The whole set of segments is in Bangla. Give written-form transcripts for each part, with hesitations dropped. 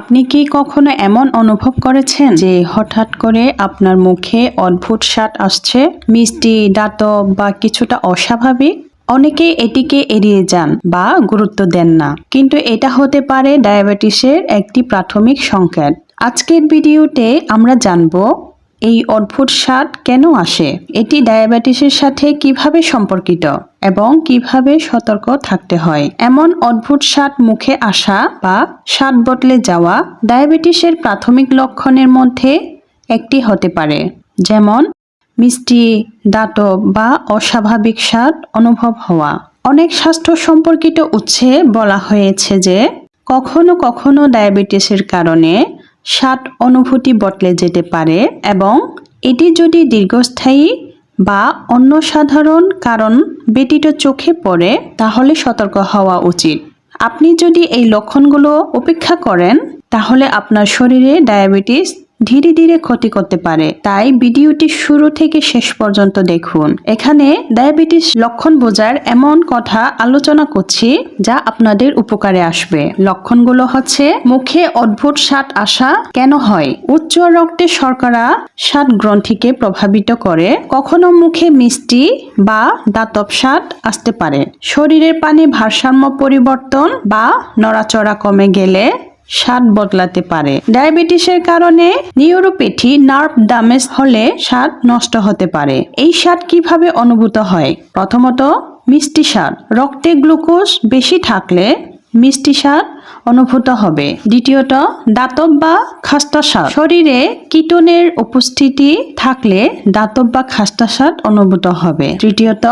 আপনি কি কখনো এমন অনুভব করেছেন যে হঠাৎ করে আপনার মুখে অদ্ভুত স্বাদ আসছে, মিষ্টি, দাতব বা কিছুটা অস্বাভাবিক? অনেকে এটিকে এড়িয়ে যান বা গুরুত্ব দেন না, কিন্তু এটা হতে পারে ডায়াবেটিসের একটি প্রাথমিক সংকেত। আজকের ভিডিওতে আমরা জানব এই অদ্ভুত স্বাদ কেন আসে, এটি ডায়াবেটিসের সাথে কিভাবে সম্পর্কিত এবং কিভাবে সতর্ক থাকতে হয়। এমন অদ্ভুত স্বাদ মুখে আসা বা স্বাদ বদলে যাওয়া ডায়াবেটিসের প্রাথমিক লক্ষণের মধ্যে একটি হতে পারে, যেমন মিষ্টি, দাতব বা অস্বাভাবিক স্বাদ অনুভব হওয়া। অনেক স্বাস্থ্য সম্পর্কিত উৎসে বলা হয়েছে যে কখনো কখনো ডায়াবেটিসের কারণে স্বাদ অনুভূতি বদলে যেতে পারে এবং এটি যদি দীর্ঘস্থায়ী বা অন্য সাধারণ কারণ ব্যতীত চোখে পড়ে তাহলে সতর্ক হওয়া উচিত। আপনি যদি এই লক্ষণগুলো উপেক্ষা করেন তাহলে আপনার শরীরে ডায়াবেটিস ধীরে ধীরে ক্ষতি করতে পারে। তাই ভিডিওটি শুরু থেকে শেষ পর্যন্ত দেখুন। এখানে ডায়াবেটিস লক্ষণ বোঝার এমন কথা আলোচনা করছি যা আপনাদের উপকারে আসবে। লক্ষণগুলো হচ্ছে: মুখে অদ্ভুত স্বাদ আসা কেন হয়? উচ্চ রক্তে শর্করা স্বাদ গ্রন্থিকে প্রভাবিত করে। কখনো মুখে মিষ্টি বা দাতব স্বাদ আসতে পারে। শরীরের পানি ভারসাম্য পরিবর্তন বা নড়াচড়া কমে গেলে স্বাদ বদলাতে পারে। ডায়াবেটিসের কারণে নিউরোপ্যাথি নার্ভ ড্যামেজ হলে স্বাদ নষ্ট হতে পারে। এই স্বাদ কিভাবে অনুভূত হয়? প্রথমত, মিষ্টি স্বাদ। রক্তে গ্লুকোজ বেশি থাকলে মিষ্টি স্বাদ অনুভূত হবে। দ্বিতীয়ত, দাতব বা খাস্তা স্বাদ। শরীরে কিটোনের উপস্থিতি থাকলে দাতব বা খাস্তা স্বাদ অনুভূত হবে। তৃতীয়ত,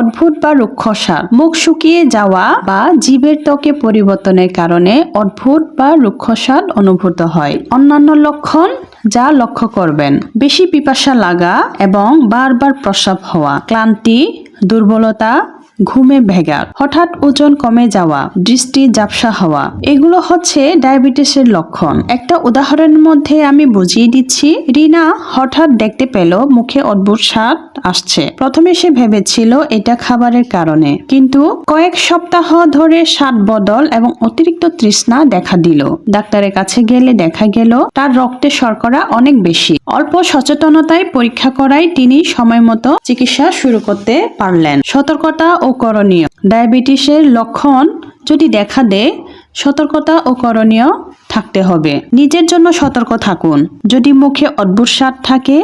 অদ্ভুত বা রুক্ষ স্বাদ। মুখ শুকিয়ে যাওয়া বা জিভের ত্বকে পরিবর্তনের কারণে অদ্ভুত বা রুক্ষ স্বাদ অনুভূত হয়। অন্যান্য লক্ষণ যা লক্ষ্য করবেন: বেশি পিপাসা লাগা এবং বারবার প্রস্রাব হওয়া, ক্লান্তি, দুর্বলতা, ঘুমে ব্যাঘাত, হঠাৎ ওজন কমে যাওয়া, দৃষ্টি ঝাপসা হওয়া, এগুলো হচ্ছে ডায়াবেটিসের লক্ষণ। একটা উদাহরণের মধ্যে আমি বুঝিয়ে দিচ্ছি। রিনা হঠাৎ দেখতে পেল মুখে অদ্ভুত স্বাদ আসছে। প্রথমে সে ভেবেছিল এটা খাবারের কারণে, কিন্তু কয়েক সপ্তাহ ধরে স্বাদ বদল এবং অতিরিক্ত তৃষ্ণা দেখা দিল। ডাক্তারের কাছে গেলে দেখা গেল তার রক্তে শর্করা অনেক বেশি। অল্প সচেতনতায় পরীক্ষা করায় তিনি সময় মতো চিকিৎসা শুরু করতে পারলেন। সতর্কতা ও করণীয়: ডায়াবেটিসের লক্ষণ যদি দেখা দেয়, সতর্কতা ও করণীয় থাকতে হবে। নিজের জন্য সতর্ক থাকুন। যদি মুখে অদ্ভুত স্বাদ থাকে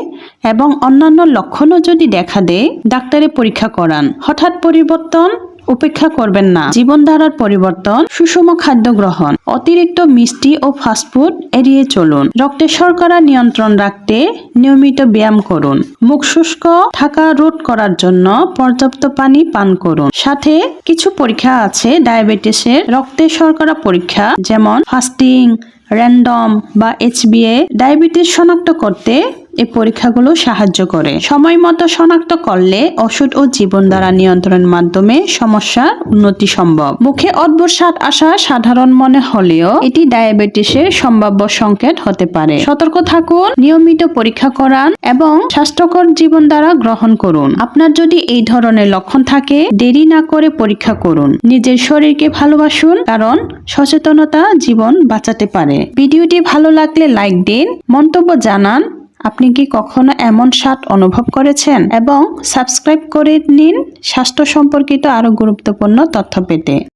এবং অন্যান্য লক্ষণও যদি দেখা দেয়, ডাক্তারে পরীক্ষা করান। হঠাৎ পরিবর্তন উপেক্ষা করবেন না। জীবনধারার পরিবর্তন, সুষম খাদ্য গ্রহণ, অতিরিক্ত মিষ্টি ও ফাস্টফুড এড়িয়ে চলুন। রক্তে শর্করা নিয়ন্ত্রণ রাখতে নিয়মিত ব্যায়াম করুন। মুখ শুষ্ক থাকা রোধ করার জন্য পর্যাপ্ত পানি পান করুন। সাথে কিছু পরীক্ষা আছে ডায়াবেটিসের রক্তে শর্করা পরীক্ষা, যেমন ফাস্টিং, র্যান্ডম বা HbA। ডায়াবেটিস শনাক্ত করতে এই পরীক্ষাগুলো সাহায্য করে। সময় মতো শনাক্ত করলে ওষুধ ও জীবনধারা নিয়ন্ত্রণের মাধ্যমে সমস্যার উন্নতি সম্ভব। মুখে অদ্ভুত স্বাদ আসা সাধারণ মনে হলেও এটি ডায়াবেটিসের সম্ভাব্য সংকেত হতে পারে। সতর্ক থাকুন, নিয়মিত পরীক্ষা করান এবং স্বাস্থ্যকর জীবনধারা গ্রহণ করুন। আপনার যদি এই ধরনের লক্ষণ থাকে, দেরি না করে পরীক্ষা করুন। নিজের শরীরকে ভালোবাসুন, কারণ সচেতনতা জীবন বাঁচাতে পারে। ভিডিওটি ভালো লাগলে লাইক দিন, মন্তব্য জানান। আপনি কি কখনো এমন স্বাদ অনুভব করেছেন? এবং সাবস্ক্রাইব করে নিন স্বাস্থ্য সম্পর্কিত আরো গুরুত্বপূর্ণ তথ্য পেতে।